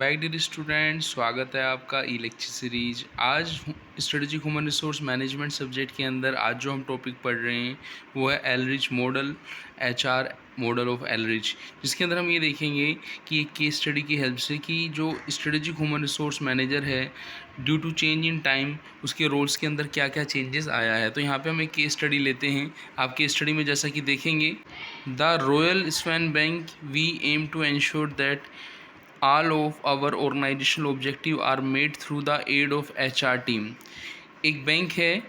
Back dear student, स्वागत है आपका ई लेक्चर सीरीज। आज strategic human resource management subject के अंदर आज जो हम टॉपिक पढ़ रहे हैं वो है एलरिच मॉडल, एचआर मॉडल ऑफ एलरिच, जिसके अंदर हम ये देखेंगे कि एक केस स्टडी की हेल्प से कि जो स्ट्रेटेजिक ह्यूमन रिसोर्स मैनेजर है due to change in time उसके रोल्स के अंदर क्या क्या चेंजेस आया है। तो यहाँ पे हम एक केस स्टडी लेते हैं। आप केस स्टडी में जैसा कि देखेंगे, the Royal Swan Bank we aim to ensure that all of our organizational objective are made through the aid of HR team. एक बैंक है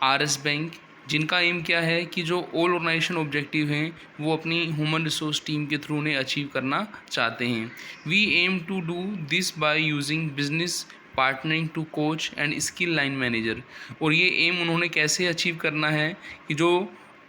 RS बैंक, जिनका एम क्या है कि जो ऑल ऑर्गेनाइजेशन ऑब्जेक्टिव हैं वो अपनी ह्यूमन रिसोर्स टीम के थ्रू उन्हें अचीव करना चाहते हैं। We aim to do this by using business partnering to coach and skill line manager. और ये एम उन्होंने कैसे अचीव करना है कि जो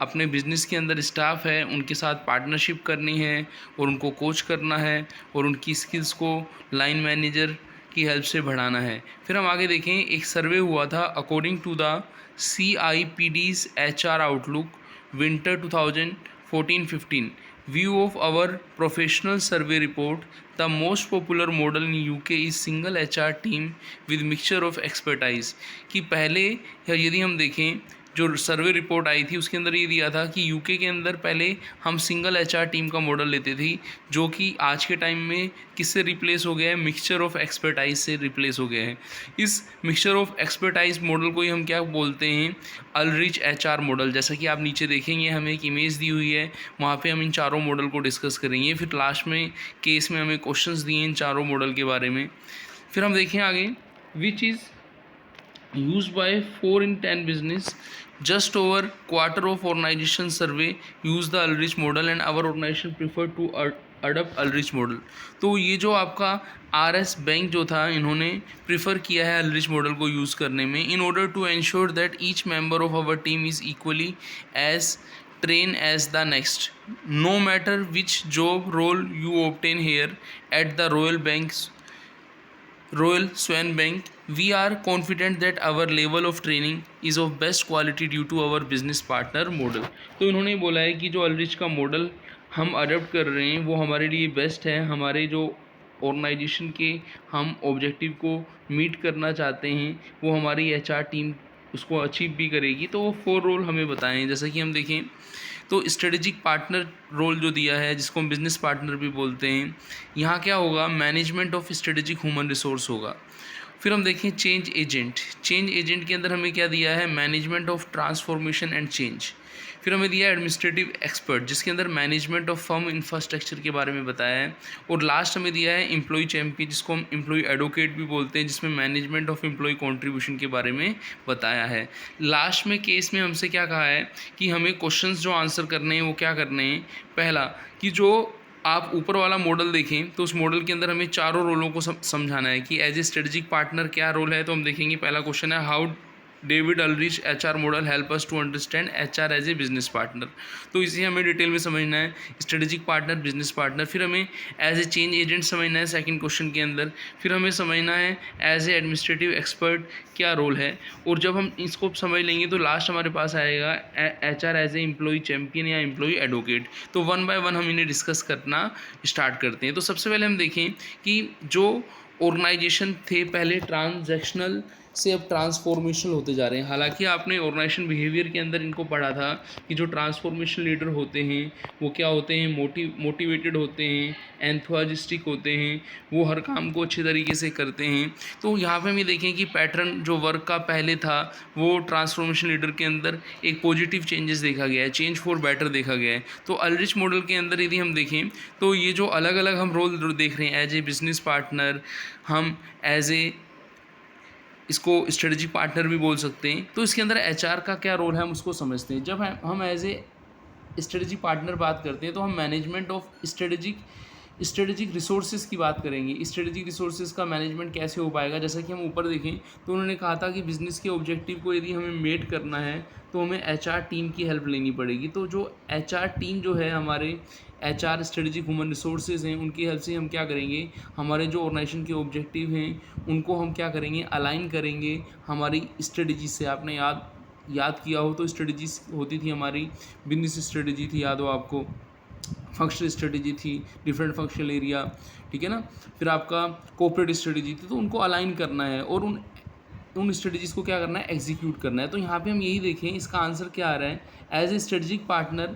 अपने बिज़नेस के अंदर स्टाफ है उनके साथ पार्टनरशिप करनी है और उनको कोच करना है और उनकी स्किल्स को लाइन मैनेजर की हेल्प से बढ़ाना है। फिर हम आगे देखें, एक सर्वे हुआ था according to the CIPD's HR outlook winter 2014-15 view of our professional survey report. The most popular model in UK is single HR team with mixture of expertise. कि पहले यदि हम देखें जो सर्वे रिपोर्ट आई थी उसके अंदर ये दिया था कि यूके के अंदर पहले हम सिंगल एचआर टीम का मॉडल लेते थे, जो कि आज के टाइम में किससे रिप्लेस हो गया है, मिक्सचर ऑफ एक्सपर्टाइज से रिप्लेस हो गया है। इस मिक्सचर ऑफ एक्सपर्टाइज मॉडल को ही हम क्या बोलते हैं, अल्रिच एचआर मॉडल। जैसा कि आप नीचे देखेंगे हमें एक इमेज दी हुई है, वहाँ पे हम इन चारों मॉडल को डिस्कस करेंगे। फिर लास्ट में केस में हमें क्वेश्चंस दिए इन चारों मॉडल के बारे में। फिर हम देखें आगे, which is used by 4 in 10 business. Just over quarter of organization survey use the Ulrich model and our organization prefer to adopt Ulrich model। तो ये जो आपका RS बैंक जो था, इन्होंने प्रीफर किया है Ulrich मॉडल को यूज़ करने में in order to ensure that each member of our team is equally as train as the next, no matter which job role you obtain here at the Royal Swan Bank, we are confident that our level of training is of best quality due to our business partner model। तो इन्होंने बोला है कि जो अल्रिच का model हम adopt कर रहे हैं वो हमारे लिए बेस्ट है। हमारे जो ऑर्गेनाइजेशन के हम ऑब्जेक्टिव को मीट करना चाहते हैं वो हमारी HR टीम उसको अचीव भी करेगी। तो वो 4 रोल हमें बताएं। जैसा कि हम देखें तो स्ट्रेटेजिक पार्टनर रोल जो दिया है, जिसको हम बिजनेस पार्टनर भी बोलते हैं, यहाँ क्या होगा, management of strategic human resource होगा। फिर हम देखें चेंज एजेंट। चेंज एजेंट के अंदर हमें क्या दिया है, management of transformation and change. फिर हमें दिया है एडमिनिस्ट्रेटिव एक्सपर्ट, जिसके अंदर मैनेजमेंट ऑफ फर्म इंफ्रास्ट्रक्चर के बारे में बताया है। और लास्ट हमें दिया है एम्प्लॉय चैम्पियन, जिसको हम एम्प्लॉय एडवोकेट भी बोलते हैं, जिसमें मैनेजमेंट ऑफ एम्प्लॉय कंट्रीब्यूशन के बारे में बताया है। लास्ट में केस में हमसे क्या कहा है कि हमें क्वेश्चंस जो आंसर करने हैं वो क्या करने हैं। पहला कि जो आप ऊपर वाला मॉडल देखें तो उस मॉडल के अंदर हमें चारों रोलों को समझाना है कि एज ए स्ट्रेटेजिक पार्टनर क्या रोल है। तो हम देखेंगे, पहला क्वेश्चन है, how David Ulrich HR model help us to understand HR as a business partner. तो इसे हमें डिटेल में समझना है, स्ट्रेटेजिक पार्टनर, बिजनेस पार्टनर। फिर हमें एज ए चेंज एजेंट समझना है सेकंड क्वेश्चन के अंदर। फिर हमें समझना है एज ए एडमिनिस्ट्रेटिव एक्सपर्ट क्या रोल है। और जब हम इसको समझ लेंगे तो लास्ट हमारे पास आएगा HR as a employee champion या एम्प्लॉय एडवोकेट। तो 1 बाय 1 हम इन्हें डिस्कस करना स्टार्ट करते हैं। तो सबसे पहले हम देखें कि जो ऑर्गेनाइजेशन थे पहले ट्रांजैक्शनल से अब ट्रांसफॉर्मेशनल होते जा रहे हैं। हालांकि आपने ऑर्गेनाइजेशन बिहेवियर के अंदर इनको पढ़ा था कि जो ट्रांसफॉर्मेशन लीडर होते हैं वो क्या होते हैं, मोटिवेटेड होते हैं, एंथुसियास्टिक होते हैं, वो हर काम को अच्छे तरीके से करते हैं। तो यहाँ पे हम ये देखें कि पैटर्न जो वर्क का पहले था वो ट्रांसफॉर्मेशन लीडर के अंदर एक पॉजिटिव चेंजेस देखा गया है, चेंज फॉर बेटर देखा गया है। तो अल्रिच मॉडल के अंदर यदि हम देखें तो ये जो अलग अलग हम रोल देख रहे हैं, एज ए बिजनेस पार्टनर, हम एज ए इसको स्ट्रेटजिक पार्टनर भी बोल सकते हैं। तो इसके अंदर HR का क्या रोल है हम उसको समझते हैं। जब हम एज ए स्ट्रेटजिक पार्टनर बात करते हैं तो हम मैनेजमेंट ऑफ स्ट्रेटजिक रिसोर्सेज की बात करेंगे। स्ट्रेटजिक रिसोर्सेज का मैनेजमेंट कैसे हो पाएगा। जैसा कि हम ऊपर देखें तो उन्होंने कहा था कि बिज़नेस के ऑब्जेक्टिव को यदि हमें मेट करना है तो हमें HR टीम की हेल्प लेनी पड़ेगी। तो जो HR टीम जो है, हमारे HR स्ट्रेटजिक ह्यूमन रिसोर्सेज हैं, उनकी हेल्प से हम क्या करेंगे, हमारे जो ऑर्गेनाइजेशन के ऑब्जेक्टिव हैं उनको हम क्या करेंगे, अलाइन करेंगे हमारी स्ट्रेटजी से। आपने याद किया हो तो स्ट्रेटजी होती थी हमारी, बिजनेस स्ट्रेटजी थी, याद हो आपको। फंक्शनल स्ट्रेटेजी थी, डिफरेंट फंक्शनल एरिया, ठीक है ना। फिर आपका कोऑपरेटिव स्ट्रेटेजी थी, तो उनको अलाइन करना है और उन स्ट्रेटजीज़ को क्या करना है, एग्जीक्यूट करना है। तो यहाँ पे हम यही देखें, इसका आंसर क्या आ रहा है, as a strategic partner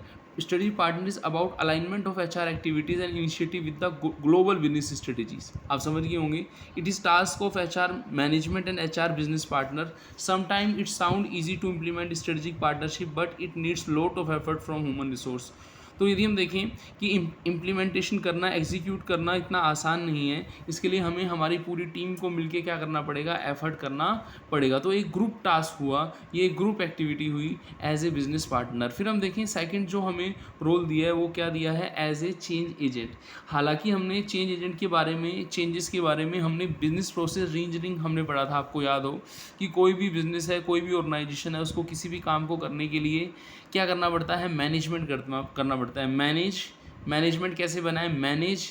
is about alignment of HR activities and initiative with the global business strategies. आप समझ गए होंगे, it is task of HR management and HR business partner. Sometime it sound easy to implement strategic partnership but it needs lot of effort from human resource. तो यदि हम देखें कि implementation करना, एग्जीक्यूट करना इतना आसान नहीं है, इसके लिए हमें हमारी पूरी टीम को मिलके क्या करना पड़ेगा, एफर्ट करना पड़ेगा। तो एक ग्रुप टास्क हुआ, ये एक ग्रुप एक्टिविटी हुई एज ए बिजनेस पार्टनर। फिर हम देखें सेकंड जो हमें रोल दिया है वो क्या दिया है, एज ए चेंज एजेंट। हालांकि हमने चेंज एजेंट के बारे में, चेंजेस के बारे में हमने बिजनेस प्रोसेस रीइंजीनियरिंग हमने पढ़ा था, आपको याद हो कि कोई भी बिजनेस है, कोई भी ऑर्गेनाइजेशन है, उसको किसी भी काम को करने के लिए क्या करना पड़ता है, मैनेजमेंट करना पड़ता है। मैनेजमेंट कैसे बनाए, मैनेज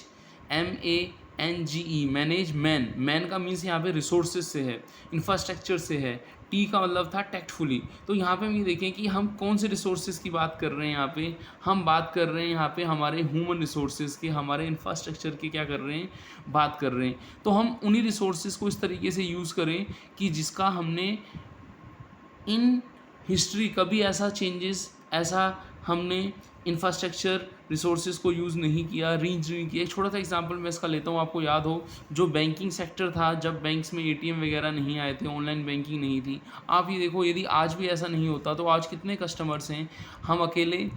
MANGE, मैनेज मैन का मीन्स यहाँ पे रिसोर्सेज से है, इंफ्रास्ट्रक्चर से है, टी का मतलब था टैक्टफुली। तो यहाँ पे हम ये देखें कि हम कौन से रिसोर्सेज की बात कर रहे हैं, यहाँ पे हम बात कर रहे हैं यहाँ पे हमारे ह्यूमन रिसोर्सेज के, हमारे इंफ्रास्ट्रक्चर के क्या कर रहे हैं, बात कर रहे हैं। तो हम उन्हीं रिसोर्सेज को इस तरीके से यूज़ करें कि जिसका हमने इन हिस्ट्री कभी ऐसा हमने इंफ्रास्ट्रक्चर रिसोर्सेज को यूज़ नहीं किया, रीइंजीनियरिंग किया। एक छोटा सा एग्जांपल मैं इसका लेता हूँ, आपको याद हो जो बैंकिंग सेक्टर था, जब बैंक्स में ATM वगैरह नहीं आए थे, ऑनलाइन बैंकिंग नहीं थी। आप ये देखो, यदि आज भी ऐसा नहीं होता तो आज कितने कस्टमर्स हैं। हम अकेले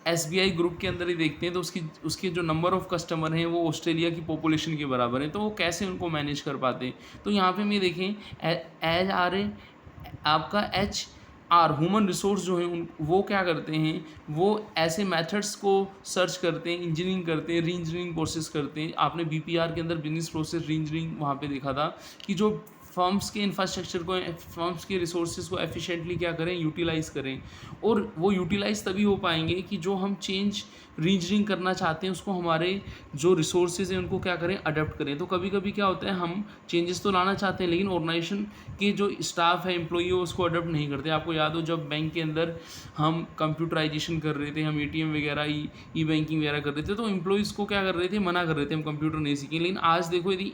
SBI ग्रुप के अंदर ही देखते हैं तो उसके जो नंबर ऑफ़ कस्टमर हैं वो ऑस्ट्रेलिया की पॉपुलेशन के बराबर है। तो वो कैसे उनको मैनेज कर पाते। तो यहाँ पे हम ये देखें, एज आर ए आपका HR ह्यूमन रिसोर्स जो हैं वो क्या करते हैं, वो ऐसे मेथड्स को सर्च करते हैं, इंजीनियरिंग करते हैं, री इंजीनियरिंग प्रोसेस करते हैं। आपने BPR के अंदर बिजनेस प्रोसेस री इंजीनियरिंग वहाँ पे देखा था कि जो फर्म्स के इंफ्रास्ट्रक्चर को, फर्म्स के रिसोर्सेज को एफिशिएंटली क्या करें, यूटिलाइज़ करें। और वो यूटिलाइज़ तभी हो पाएंगे कि जो हम चेंज रीइंजीनियरिंग करना चाहते हैं उसको हमारे जो रिसोर्सेज हैं उनको क्या करें, अडॉप्ट करें। तो कभी कभी क्या होता है, हम चेंजेस तो लाना चाहते हैं लेकिन ऑर्गेनाइजेशन के जो स्टाफ है, एम्प्लॉई है, उसको अडॉप्ट नहीं करते। आपको याद हो जब बैंक के अंदर हम कंप्यूटराइजेशन कर रहे थे, हम ATM वगैरह, ई बैंकिंग वगैरह कर रहे थे, तो एम्प्लॉइज़ को क्या कर रहे थे, मना कर रहे थे हम कंप्यूटर नहीं सीखें। लेकिन आज देखो, यदि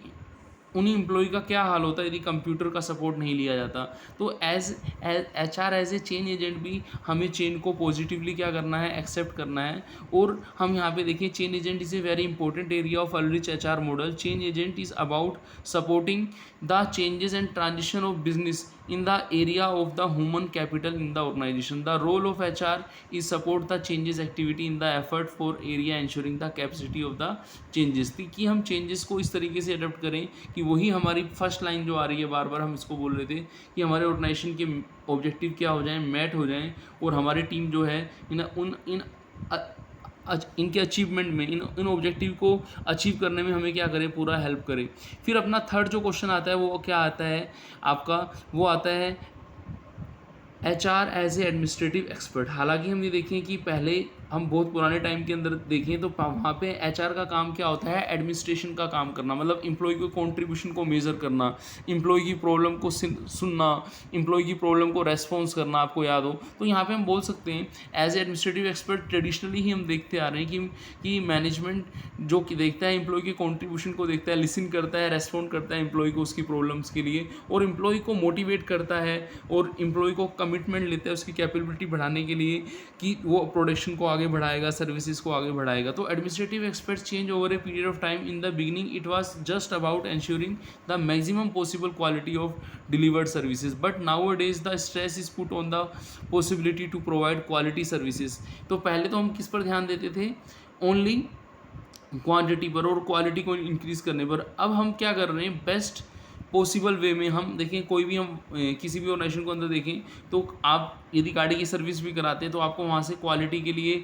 उन्हीं एम्प्लॉय का क्या हाल होता है यदि कंप्यूटर का सपोर्ट नहीं लिया जाता। तो HR as a change agent भी हमें चेंज को पॉजिटिवली क्या करना है, एक्सेप्ट करना है। और हम यहाँ पे देखिए, change agent is a very important area of Ulrich HR model. Change agent is about supporting the changes and transition of business in the area of the human capital in the organization. The role of HR is support the changes activity in the effort for area ensuring the capacity of the changes। कि हम changes को इस तरीके से adopt करें कि वही हमारी फर्स्ट लाइन जो आ रही है, बार बार हम इसको बोल रहे थे कि हमारे ऑर्गेनाइजेशन के ऑब्जेक्टिव क्या हो जाएं, मैट हो जाएं, और हमारी टीम जो है इनके अचीवमेंट में, इन ऑब्जेक्टिव को अचीव करने में हमें क्या करें, पूरा हेल्प करें। फिर अपना थर्ड जो क्वेश्चन आता है वो क्या आता है आपका, वो आता है HR as a administrative expert. हालांकि हम ये देखें कि पहले हम बहुत पुराने टाइम के अंदर देखें तो वहाँ पे HR का काम क्या होता है, एडमिनिस्ट्रेशन का काम करना, मतलब एम्प्लॉय के कॉन्ट्रीब्यूशन को मेज़र करना, एम्प्लॉय की प्रॉब्लम को सुनना, एम्प्लॉय की प्रॉब्लम को रेस्पॉन्स करना, आपको याद हो। तो यहाँ पे हम बोल सकते हैं as a administrative expert traditionally ही हम देखते आ रहे हैं कि मैनेजमेंट जो कि देखता है एम्प्लॉय के कॉन्ट्रीब्यूशन को, देखता है, लिसन करता है, रेस्पॉन्ड करता है एम्प्लॉय को उसकी प्रॉब्लम्स के लिए, और एम्प्लॉय को मोटिवेट करता है और एम्प्लॉय को कमिटमेंट लेता है उसकी कैपेबिलिटी बढ़ाने के लिए कि वो प्रोडक्शन को आगे बढ़ाएगा, सर्विसेज को आगे बढ़ाएगा। तो administrative expert change over a period of time. In the beginning it was just about ensuring the maximum possible quality of delivered services, but nowadays the stress is put on the possibility to provide quality services। तो पहले तो हम किस पर ध्यान देते थे, only quantity पर और क्वालिटी को इंक्रीज करने पर। अब हम क्या कर रहे हैं, बेस्ट पॉसिबल वे में हम देखें, कोई भी हम किसी भी ऑर्गेनाइजेशन को अंदर देखें तो आप यदि गाड़ी की सर्विस भी कराते हैं तो आपको वहाँ से क्वालिटी के लिए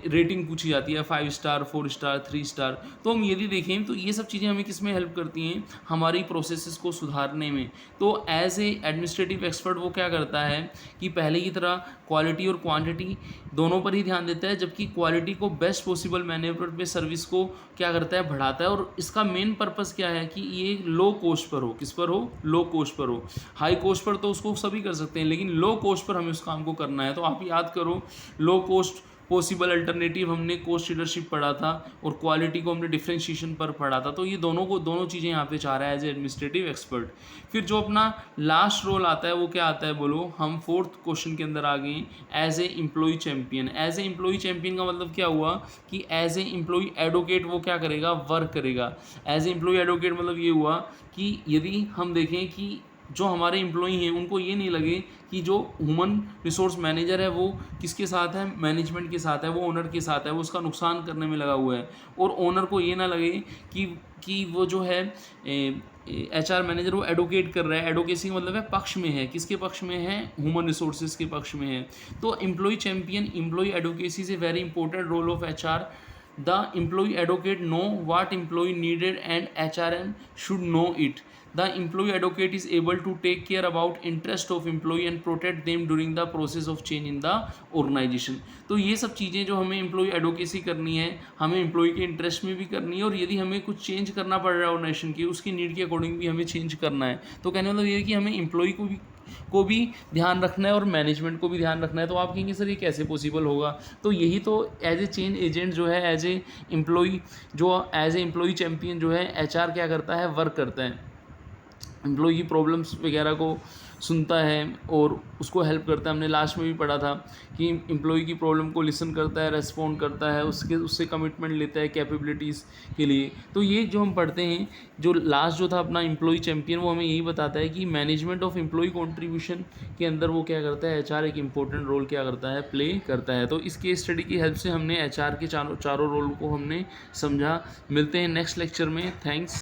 रेटिंग पूछी जाती है, 5 स्टार, 4 स्टार, 3 स्टार। तो हम यदि देखें तो ये सब चीज़ें हमें किस में हेल्प करती हैं, हमारी प्रोसेसेस को सुधारने में। तो एज ए एडमिनिस्ट्रेटिव एक्सपर्ट वो क्या करता है कि पहले की तरह क्वालिटी और क्वांटिटी दोनों पर ही ध्यान देता है, जबकि क्वालिटी को बेस्ट पॉसिबल मैनेवर पे सर्विस को क्या करता है, बढ़ाता है। और इसका मेन पर्पस क्या है कि ये लो कॉस्ट पर हो, किस पर हो, लो कॉस्ट पर हो। हाई कॉस्ट पर तो उसको सभी कर सकते हैं, लेकिन लो कॉस्ट पर हमें उस काम को करना है। तो आप याद करो, लो कॉस्ट पॉसिबल अल्टरनेटिव हमने कॉस्ट लीडरशिप पढ़ा था, और क्वालिटी को हमने डिफ्रेंशिएशन पर पढ़ा था। तो ये दोनों चीज़ें यहाँ पे चाह रहा है एज ए एडमिनिस्ट्रेटिव एक्सपर्ट। फिर जो अपना लास्ट रोल आता है वो क्या आता है बोलो, हम फोर्थ क्वेश्चन के अंदर आ गए, as a employee champion. As a employee champion का मतलब क्या हुआ कि एज ए एम्प्लॉय एडवोकेट वो क्या करेगा, वर्क करेगा। एज ए एम्प्लॉय एडवोकेट मतलब ये हुआ कि यदि हम देखें कि जो हमारे एम्प्लॉई हैं उनको ये नहीं लगे कि जो ह्यूमन रिसोर्स मैनेजर है वो किसके साथ है, मैनेजमेंट के साथ है, वो ओनर के साथ है, वो उसका नुकसान करने में लगा हुआ है। और ओनर को ये ना लगे कि वो जो है HR मैनेजर वो एडवोकेट कर रहा है। एडवोकेसी मतलब है पक्ष में है, किसके पक्ष में है, ह्यूमन रिसोर्सेज के पक्ष में है। तो employee champion, employee advocacy is a very important role of HR। The employee advocate know what employee needed and HRM should know it. The employee advocate is able to take care about interest of employee and protect them during the process of change in the organization. तो ये सब चीज़ें जो हमें employee advocacy करनी है, हमें employee के इंटरेस्ट में भी करनी है, और यदि हमें कुछ चेंज करना पड़ रहा है ऑर्गेनाइजेशन की, उसकी नीड के अकॉर्डिंग भी हमें चेंज करना है। तो कहने मतलब ये है कि हमें एम्प्लॉई को भी ध्यान रखना है और मैनेजमेंट को भी ध्यान रखना है। तो आप कहेंगे सर ये कैसे पॉसिबल होगा? तो यही तो एज ए चेंज एजेंट जो है, एज ए एम्प्लॉई चैम्पियन जो है HR क्या करता है, वर्क करता है, एम्प्लॉई की प्रॉब्लम्स वगैरह को सुनता है और उसको हेल्प करता है। हमने लास्ट में भी पढ़ा था कि एम्प्लॉई की प्रॉब्लम को लिसन करता है, रेस्पॉन्ड करता है, उससे कमिटमेंट लेता है कैपेबिलिटीज़ के लिए। तो ये जो हम पढ़ते हैं, जो लास्ट जो था अपना एम्प्लॉई चैम्पियन, वो हमें यही बताता है कि मैनेजमेंट ऑफ एम्प्लॉई कॉन्ट्रीब्यूशन के अंदर वो क्या करता है, HR एक इंपॉर्टेंट रोल क्या करता है, प्ले करता है। तो इस केस स्टडी की हेल्प से हमने HR के चारों रोल को हमने समझा। मिलते हैं नेक्स्ट लेक्चर में। थैंक्स।